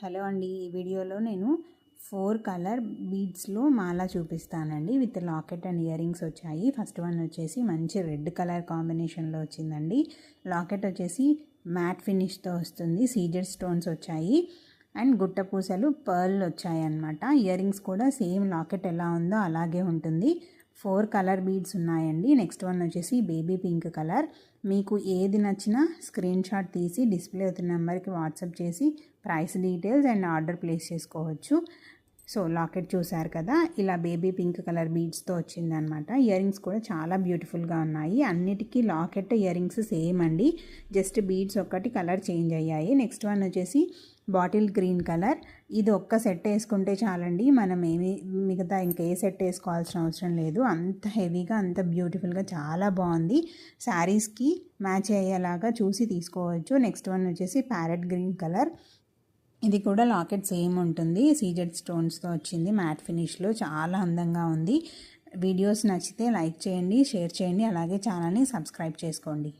Hello అండి, ఈ వీడియోలో నేను 4 కలర్ బీడ్స్లో మాల చూపిస్తానండి. With locket and ear rings వచ్చాయి. ఫస్ట్ వన్ వచ్చేసి మంచి రెడ్ కలర్ కాంబినేషన్లో వచ్చిందండి. లాకెట్ వచ్చేసి మ్యాట్ ఫినిష్తో వస్తుంది. సీజెడ్ స్టోన్స్ వచ్చాయి అండ్ గుట్ట పూసలు పర్ల్ వచ్చాయి అన్నమాట. ఇయర్ రింగ్స్ కూడా సేమ్ లాకెట్ ఎలా ఉందో అలాగే ఉంటుంది. 4 కలర్ బీడ్స్ ఉన్నాయండి. నెక్స్ట్ వన్ వచ్చేసి బేబీ పింక్ కలర్. మీకు ఏది నచ్చినా స్క్రీన్ షాట్ తీసి డిస్ప్లే అవుతున్న నెంబర్కి వాట్సాప్ చేసి price details and order place చేసుకోవచ్చు. సో లాకెట్ చూసారు కదా, ఇలా బేబీ పింక్ కలర్ బీడ్స్తో వచ్చిందనమాట. ఇయర్ రింగ్స్ కూడా చాలా బ్యూటిఫుల్గా ఉన్నాయి. అన్నిటికీ లాకెట్ ఇయర్ రింగ్స్ సేమ్ అండి, జస్ట్ బీడ్స్ ఒక్కటి కలర్ చేంజ్ అయ్యాయి. నెక్స్ట్ వన్ వచ్చేసి బాటిల్ గ్రీన్ కలర్. ఇది ఒక్క సెట్ వేసుకుంటే చాలండి, మనం మిగతా ఇంకా ఏ సెట్ వేసుకోవాల్సిన అవసరం లేదు. అంత హెవీగా అంత బ్యూటిఫుల్గా చాలా బాగుంది. శారీస్కి మ్యాచ్ అయ్యేలాగా చూసి తీసుకోవచ్చు. నెక్స్ట్ వన్ వచ్చేసి ప్యారెట్ గ్రీన్ కలర్. ఇది కూడా లాకెట్ సేమ్ ఉంటుంది, సీజెడ్ స్టోన్స్తో వచ్చింది. మ్యాట్ ఫినిష్లో చాలా అందంగా ఉంది. వీడియోస్ నచ్చితే లైక్ చేయండి, షేర్ చేయండి, అలాగే ఛానల్ని సబ్స్క్రైబ్ చేసుకోండి.